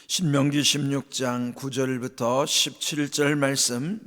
신명기 16장 9절부터 17절 말씀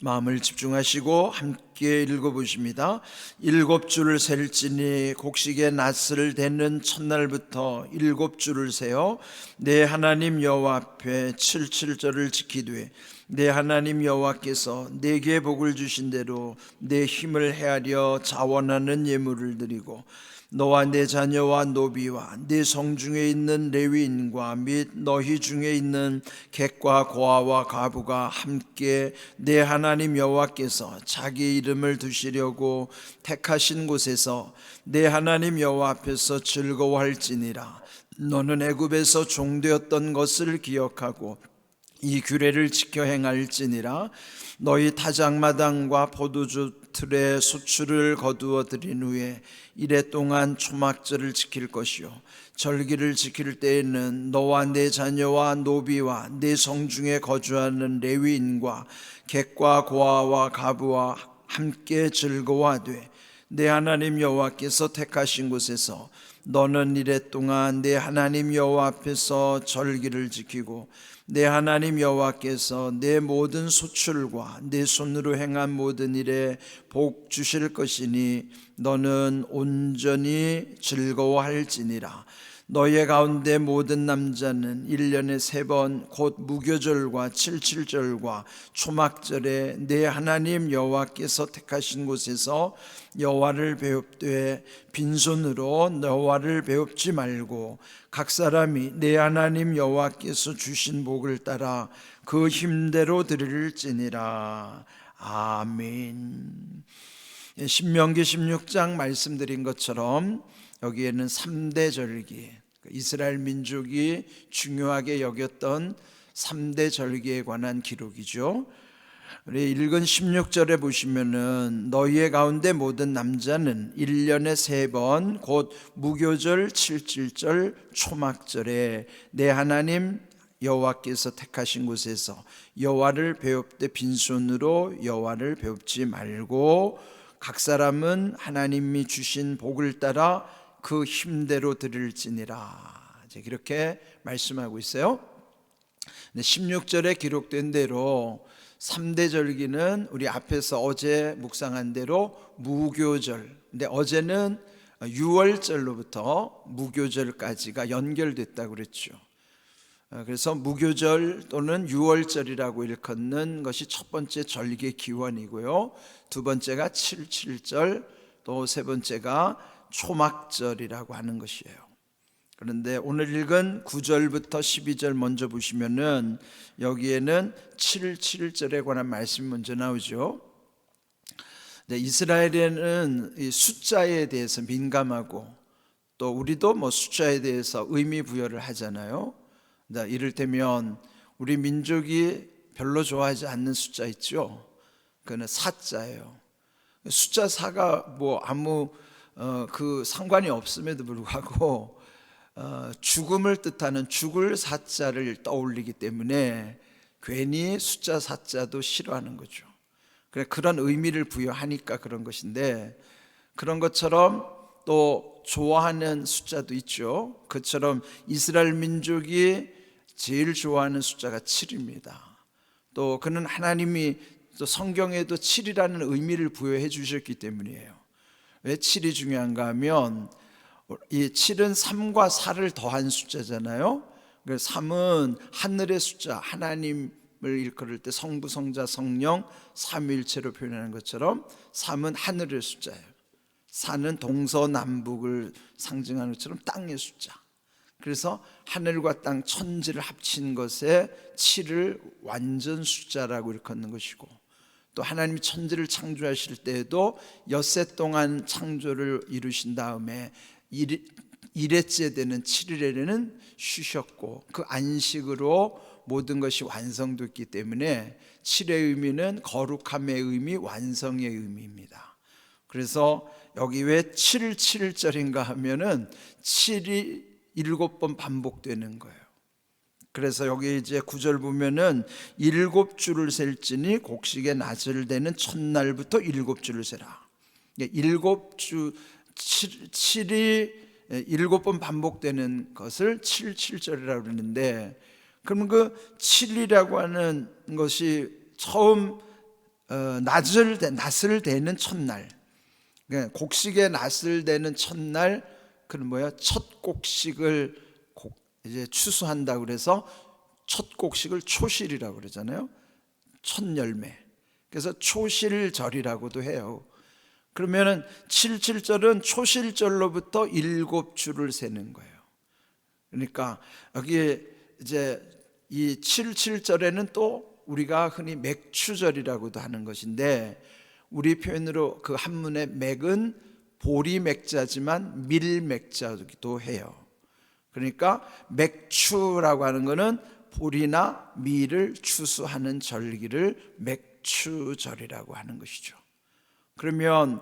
마음을 집중하시고 함께 읽어보십니다. 7줄을 셀지니 곡식의 낫을 대는 첫날부터 7줄을 세어 내 하나님 여호와 앞에 77절을 지키되 내 하나님 여호와께서 내게 복을 주신 대로 내 힘을 헤아려 자원하는 예물을 드리고 너와 내 자녀와 노비와 네 성중에 있는 레위인과 및 너희 중에 있는 객과 고아와 과부가 함께 내 하나님 여호와께서 자기 이름을 두시려고 택하신 곳에서 내 하나님 여호와 앞에서 즐거워할지니라. 너는 애굽에서 종되었던 것을 기억하고 이 규례를 지켜 행할지니라. 너희 타작마당과 포도주 틀에 소출을 거두어 드린 후에 이레 동안 초막절을 지킬 것이요 절기를 지킬 때에는 너와 내 자녀와 노비와 내 성중에 거주하는 레위인과 객과 고아와 가부와 함께 즐거워하되 내 하나님 여호와께서 택하신 곳에서 너는 이레 동안 내 하나님 여호와 앞에서 절기를 지키고 내 하나님 여호와께서 내 모든 소출과 내 손으로 행한 모든 일에 복 주실 것이니 너는 온전히 즐거워할지니라. 너희 가운데 모든 남자는 1년에 3번 곧 무교절과 77절과 초막절에 내 하나님 여호와께서 택하신 곳에서 여호와를 배웁되 빈손으로 여호와를 배웁지 말고 각 사람이 내 하나님 여호와께서 주신 복을 따라 그 힘대로 드릴지니라. 아멘. 신명기 16장 말씀드린 것처럼 여기에는 3대 절기, 이스라엘 민족이 중요하게 여겼던 3대 절기에 관한 기록이죠. 우리 읽은 16절에 보시면은 너희의 가운데 모든 남자는 1년에 3번 곧 무교절, 77절, 초막절에 내 하나님 여호와께서 택하신 곳에서 여호와를 배웁되 빈손으로 여호와를 배웁지 말고 각 사람은 하나님이 주신 복을 따라 그 힘대로 드릴지니라. 이렇게 말씀하고 있어요. 16절에 기록된 대로 3대 절기는 우리 앞에서 어제 묵상한 대로 무교절, 근데 어제는 6월절로부터 무교절까지가 연결됐다고 그랬죠. 그래서 무교절 또는 6월절이라고 일컫는 것이 첫 번째 절기의 기원이고요, 두 번째가 77절, 또 세 번째가 초막절이라고 하는 것이에요. 그런데 오늘 읽은 9절부터 12절 먼저 보시면은 여기에는 77절에 관한 말씀이 먼저 나오죠. 이스라엘에는 이 숫자에 대해서 민감하고 또 우리도 숫자에 대해서 의미 부여를 하잖아요. 이를테면 우리 민족이 별로 좋아하지 않는 숫자 있죠. 그거는 4자예요. 숫자 4가 아무 그 상관이 없음에도 불구하고 죽음을 뜻하는 죽을 4자를 떠올리기 때문에 괜히 숫자 4자도 싫어하는 거죠. 그런 의미를 부여하니까 그런 것인데, 그런 것처럼 또 좋아하는 숫자도 있죠. 그처럼 이스라엘 민족이 제일 좋아하는 숫자가 7입니다. 또 그는 하나님이 또 성경에도 7이라는 의미를 부여해 주셨기 때문이에요. 왜 7이 중요한가 하면 이 7은 3과 4를 더한 숫자잖아요. 그래서 3은 하늘의 숫자, 하나님을 일컬을 때 성부, 성자, 성령 삼위일체로 표현하는 것처럼 3은 하늘의 숫자예요. 4는 동서남북을 상징하는 것처럼 땅의 숫자. 그래서 하늘과 땅 천지를 합친 것에 7을 완전 숫자라고 일컫는 것이고, 또 하나님이 천지를 창조하실 때에도 엿새 동안 창조를 이루신 다음에 일회째 되는 7일에는 쉬셨고 그 안식으로 모든 것이 완성됐기 때문에 7의 의미는 거룩함의 의미, 완성의 의미입니다. 그래서 여기 왜 7절인가 하면은 7이 7번 반복되는 거예요. 그래서 여기 이제 9절 보면은 7줄을 셀지니 곡식의 낫을 대는 첫날부터 7줄을 세라. 7주 7이 7번 반복되는 것을 7절이라고 그러는데, 그러면 그 7이라고 하는 것이 처음 낫을 대는 첫날, 그러니까 곡식의 낫을 대는 첫날, 그는 뭐야? 첫 곡식을 이제 추수한다고 그래서 첫 곡식을 초실이라고 그러잖아요. 첫 열매. 그래서 초실절이라고도 해요. 그러면은 77절은 초실절로부터 7주를 세는 거예요. 그러니까 여기에 이제 이 77절에는 또 우리가 흔히 맥추절이라고도 하는 것인데, 우리 표현으로 그 한문의 맥은 보리맥자지만 밀맥자기도 해요. 그러니까 맥추라고 하는 것은 보리나 밀을 추수하는 절기를 맥추절이라고 하는 것이죠. 그러면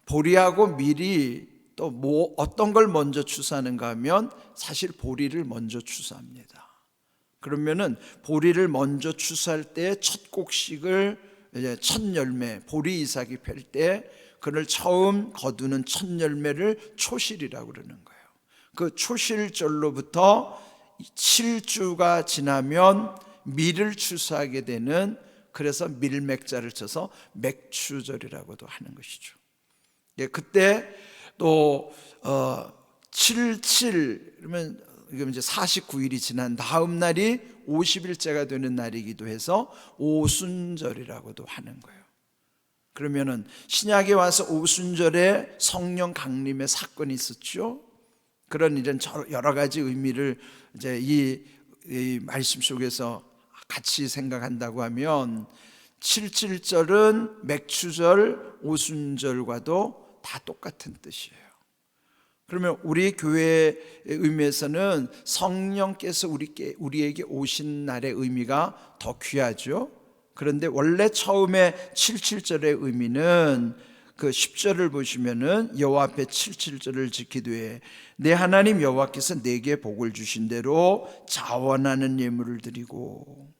보리하고 밀이 또 뭐 어떤 걸 먼저 추수하는가 하면 사실 보리를 먼저 추수합니다. 그러면은 보리를 먼저 추수할 때 첫 곡식을, 이제 첫 열매, 보리 이삭이 펼 때 그를 처음 거두는 첫 열매를 초실이라고 그러는 거예요. 그 초실절로부터 7주가 지나면 밀을 추수하게 되는, 그래서 밀맥자를 쳐서 맥추절이라고도 하는 것이죠. 예, 그때 또 77 그러면 이제 49일이 지난 다음 날이 50일째가 되는 날이기도 해서 오순절이라고도 하는 거예요. 그러면은 신약에 와서 오순절에 성령 강림의 사건이 있었죠. 그런 이런 여러 가지 의미를 이제 이 말씀 속에서 같이 생각한다고 하면 77절은 맥추절, 오순절과도 다 똑같은 뜻이에요. 그러면 우리 교회의 의미에서는 성령께서 우리에게 오신 날의 의미가 더 귀하죠. 그런데 원래 처음에 77절의 의미는 그 10절을 보시면은 여호와 앞에 77절을 지키되 내 하나님 여호와께서 내게 복을 주신 대로 자원하는 예물을 드리고.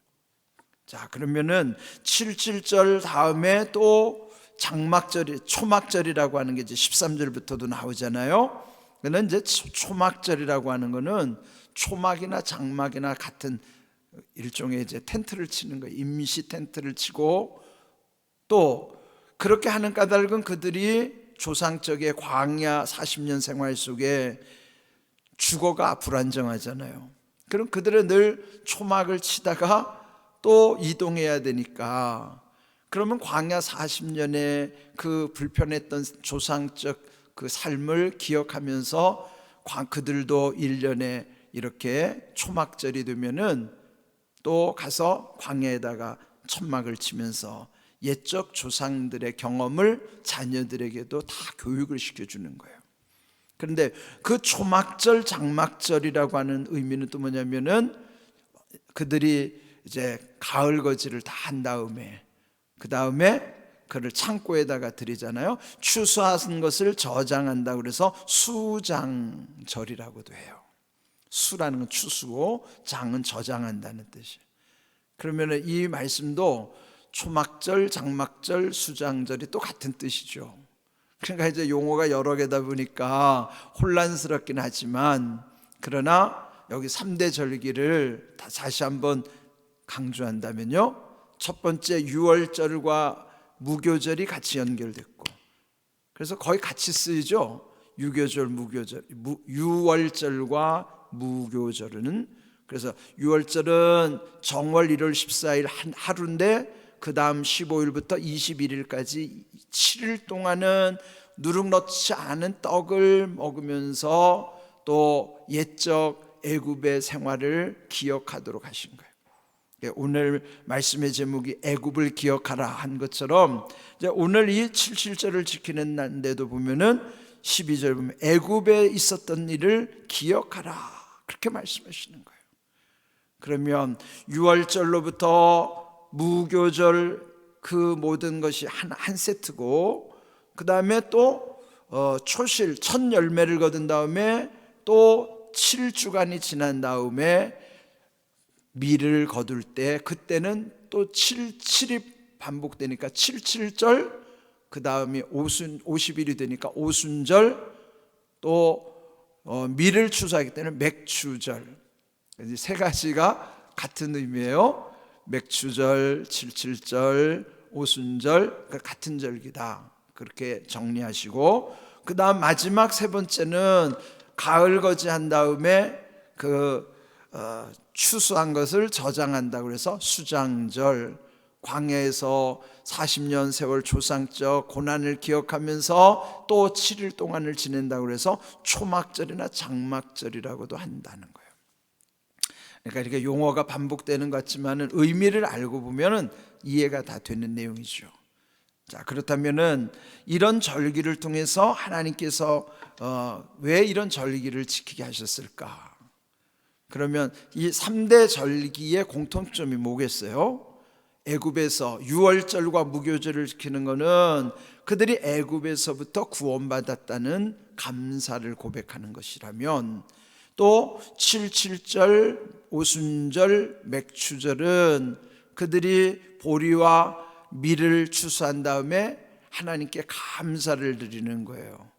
자, 그러면은 77절 다음에 또 장막절이, 초막절이라고 하는 게 이제 13절부터도 나오잖아요. 그는 이제 초막절이라고 하는 거는 초막이나 장막이나 같은 일종의 이제 텐트를 치는 거예요. 임시 텐트를 치고, 또 그렇게 하는 까닭은 그들이 조상적의 광야 40년 생활 속에 주거가 불안정하잖아요. 그럼 그들은 늘 초막을 치다가 또 이동해야 되니까, 그러면 광야 40년의 그 불편했던 조상적 그 삶을 기억하면서 그들도 1년에 이렇게 초막절이 되면은 또 가서 광야에다가 천막을 치면서 옛적 조상들의 경험을 자녀들에게도 다 교육을 시켜주는 거예요. 그런데 그 초막절, 장막절이라고 하는 의미는 또 뭐냐면은 그들이 이제 가을 거지를 다 한 다음에 그 다음에 그를 창고에다가 들이잖아요. 추수한 것을 저장한다고 그래서 수장절이라고도 해요. 수라는 건 추수고 장은 저장한다는 뜻이에요. 그러면 이 말씀도 초막절, 장막절, 수장절이 또 같은 뜻이죠. 그러니까 이제 용어가 여러 개다 보니까 혼란스럽긴 하지만, 그러나 여기 3대 절기를 다시 한번 강조한다면요, 첫 번째 유월절과 무교절이 같이 연결됐고, 그래서 거의 같이 쓰이죠. 유교절, 무교절, 유월절과 무교절은. 그래서 유월절은 정월 1월 14일 하루인데 그 다음 15일부터 21일까지 7일 동안은 누룩 넣지 않은 떡을 먹으면서 또 옛적 애굽의 생활을 기억하도록 하신 거예요. 오늘 말씀의 제목이 애굽을 기억하라 한 것처럼, 이제 오늘 이 77절을 지키는 날인데도 보면은 12절 보면 애굽에 있었던 일을 기억하라, 그렇게 말씀하시는 거예요. 그러면 유월절로부터 무교절 그 모든 것이 한 세트고, 그 다음에 또 초실 첫 열매를 거둔 다음에 또 7주간이 지난 다음에 밀을 거둘 때, 그때는 또 7이 반복되니까 77절, 그 다음에 50일이 되니까 오순절, 또 밀을 추수하기 때문에 맥추절. 이제 세 가지가 같은 의미예요. 맥추절, 칠칠절, 오순절, 같은 절기다. 그렇게 정리하시고, 그 다음 마지막 세 번째는 가을 거지한 다음에 추수한 것을 저장한다고 해서 수장절, 광야에서 40년 세월 조상적 고난을 기억하면서 또 7일 동안을 지낸다고 해서 초막절이나 장막절이라고도 한다는 거예요. 그러니까 이렇게 용어가 반복되는 것 같지만은 의미를 알고 보면은 이해가 다 되는 내용이죠. 자, 그렇다면은 이런 절기를 통해서 하나님께서 왜 이런 절기를 지키게 하셨을까? 그러면 이 3대 절기의 공통점이 뭐겠어요? 애굽에서 유월절과 무교절을 지키는 것은 그들이 애굽에서부터 구원받았다는 감사를 고백하는 것이라면, 또 77절, 오순절, 맥추절은 그들이 보리와 밀을 추수한 다음에 하나님께 감사를 드리는 거예요.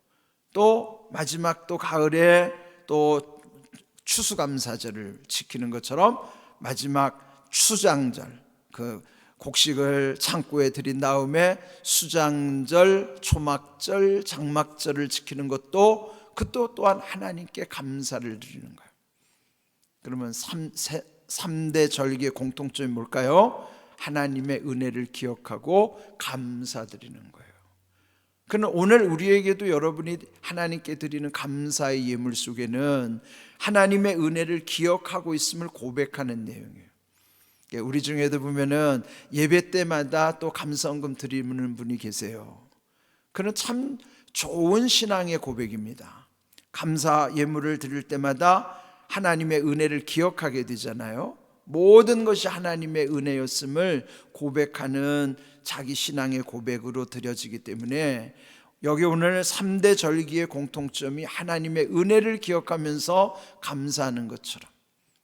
또 마지막 또 가을에 또 추수감사절을 지키는 것처럼 마지막 추장절, 곡식을 창고에 들인 다음에 수장절, 초막절, 장막절을 지키는 것도 또한 하나님께 감사를 드리는 거예요. 그러면 3대 절기의 공통점이 뭘까요? 하나님의 은혜를 기억하고 감사드리는 거예요. 그러나 오늘 우리에게도 여러분이 하나님께 드리는 감사의 예물 속에는 하나님의 은혜를 기억하고 있음을 고백하는 내용이에요. 우리 중에도 보면은 예배 때마다 또 감사헌금 드리는 분이 계세요. 그는 참 좋은 신앙의 고백입니다. 감사 예물을 드릴 때마다 하나님의 은혜를 기억하게 되잖아요. 모든 것이 하나님의 은혜였음을 고백하는 자기 신앙의 고백으로 드려지기 때문에 여기 오늘 3대 절기의 공통점이 하나님의 은혜를 기억하면서 감사하는 것처럼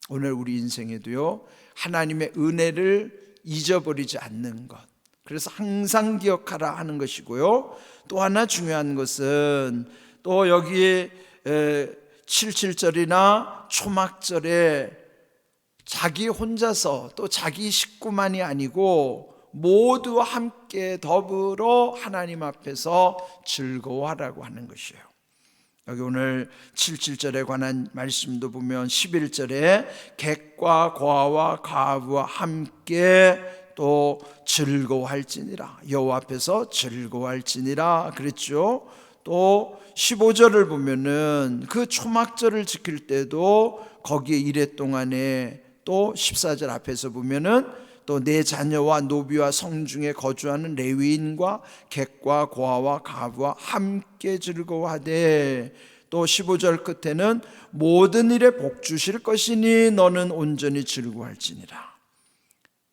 오늘 우리 인생에도요, 하나님의 은혜를 잊어버리지 않는 것, 그래서 항상 기억하라 하는 것이고요. 또 하나 중요한 것은 또 여기에 77절이나 초막절에 자기 혼자서 또 자기 식구만이 아니고 모두와 함께 더불어 하나님 앞에서 즐거워하라고 하는 것이에요. 여기 오늘 77절에 관한 말씀도 보면 11절에 객과 고아와 과부와 함께 또 즐거워할지니라, 여호와 앞에서 즐거워할지니라 그랬죠. 또 15절을 보면은 그 초막절을 지킬 때도 거기에 이래 동안에 또 14절 앞에서 보면은 또 내 자녀와 노비와 성중에 거주하는 레위인과 객과 고아와 과부와 함께 즐거워하되, 또 15절 끝에는 모든 일에 복 주실 것이니 너는 온전히 즐거워할지니라.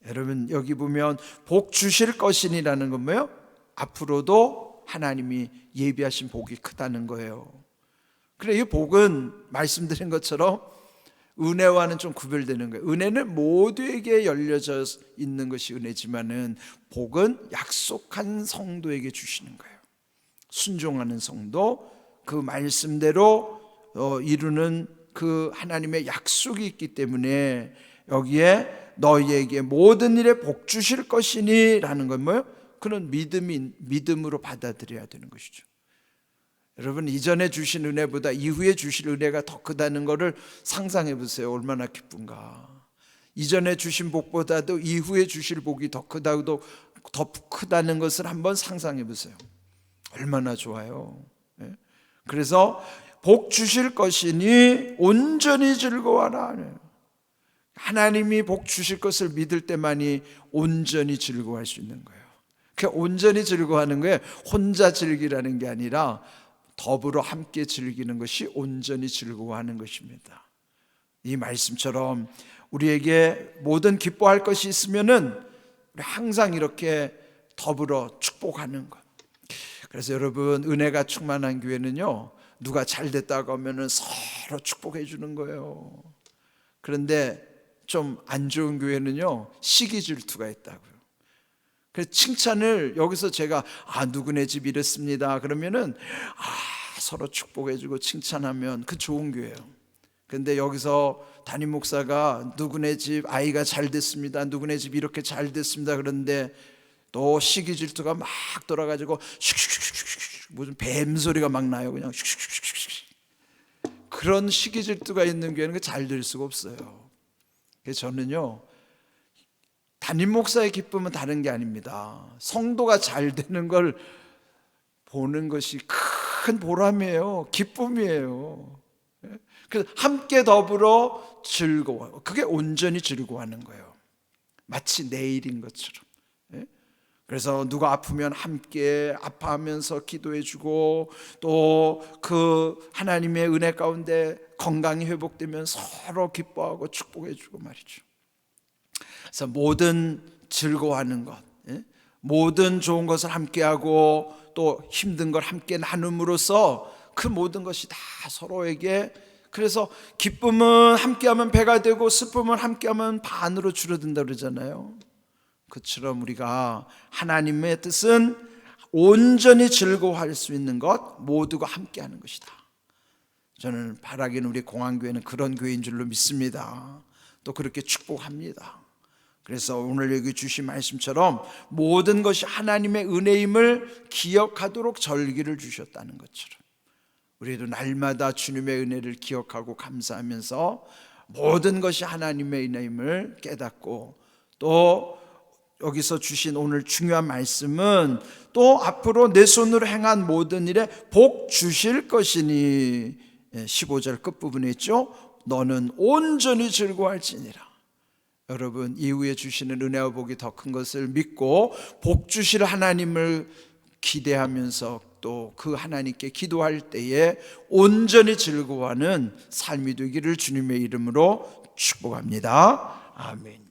여러분 여기 보면 복 주실 것이니라는 건 뭐예요? 앞으로도 하나님이 예비하신 복이 크다는 거예요. 그래, 이 복은 말씀드린 것처럼 은혜와는 좀 구별되는 거예요. 은혜는 모두에게 열려져 있는 것이 은혜지만은 복은 약속한 성도에게 주시는 거예요. 순종하는 성도, 그 말씀대로 이루는 그 하나님의 약속이 있기 때문에 여기에 너희에게 모든 일에 복 주실 것이니 라는 건 뭐예요? 그런 믿음으로 받아들여야 되는 것이죠. 여러분, 이전에 주신 은혜보다 이후에 주실 은혜가 더 크다는 것을 상상해 보세요. 얼마나 기쁜가. 이전에 주신 복보다도 이후에 주실 복이 더 크다는 것을 한번 상상해 보세요. 얼마나 좋아요. 그래서 복 주실 것이니 온전히 즐거워하라. 하나님이 복 주실 것을 믿을 때만이 온전히 즐거워할 수 있는 거예요. 그 온전히 즐거워하는 거예요. 혼자 즐기라는 게 아니라 더불어 함께 즐기는 것이 온전히 즐거워하는 것입니다. 이 말씀처럼 우리에게 모든 기뻐할 것이 있으면은 우리 항상 이렇게 더불어 축복하는 것. 그래서 여러분, 은혜가 충만한 교회는요, 누가 잘 됐다고 하면은 서로 축복해 주는 거예요. 그런데 좀 안 좋은 교회는요, 시기 질투가 있다고요. 그래서 칭찬을 여기서 제가 누구네 집 이랬습니다 그러면은 서로 축복해주고 칭찬하면 그 좋은 교회예요. 근데 여기서 담임 목사가 누구네 집 아이가 잘 됐습니다, 누구네 집 이렇게 잘 됐습니다, 그런데 또 시기 질투가 막 돌아가지고 슉슉슉슉 무슨 뱀 소리가 막 나요. 그냥 슉슉슉슉. 그런 시기 질투가 있는 교회는 잘 될 수가 없어요. 그래서 저는요, 담임 목사의 기쁨은 다른 게 아닙니다. 성도가 잘 되는 걸 보는 것이 큰 보람이에요. 기쁨이에요. 그래서 함께 더불어 즐거워. 그게 온전히 즐거워하는 거예요. 마치 내일인 것처럼. 그래서 누가 아프면 함께 아파하면서 기도해주고, 또 그 하나님의 은혜 가운데 건강이 회복되면 서로 기뻐하고 축복해주고 말이죠. 그래서 모든 즐거워하는 것, 모든 좋은 것을 함께하고 또 힘든 걸 함께 나눔으로써 그 모든 것이 다 서로에게, 그래서 기쁨은 함께하면 배가 되고 슬픔은 함께하면 반으로 줄어든다 그러잖아요. 그처럼 우리가 하나님의 뜻은 온전히 즐거워할 수 있는 것, 모두가 함께하는 것이다. 저는 바라기는 우리 공항교회는 그런 교회인 줄로 믿습니다. 또 그렇게 축복합니다. 그래서 오늘 여기 주신 말씀처럼 모든 것이 하나님의 은혜임을 기억하도록 절기를 주셨다는 것처럼 우리도 날마다 주님의 은혜를 기억하고 감사하면서 모든 것이 하나님의 은혜임을 깨닫고, 또 여기서 주신 오늘 중요한 말씀은 또 앞으로 내 손으로 행한 모든 일에 복 주실 것이니, 15절 끝부분에 있죠. 너는 온전히 즐거워할지니라. 여러분, 이후에 주시는 은혜와 복이 더 큰 것을 믿고 복 주실 하나님을 기대하면서 또 그 하나님께 기도할 때에 온전히 즐거워하는 삶이 되기를 주님의 이름으로 축복합니다. 아멘.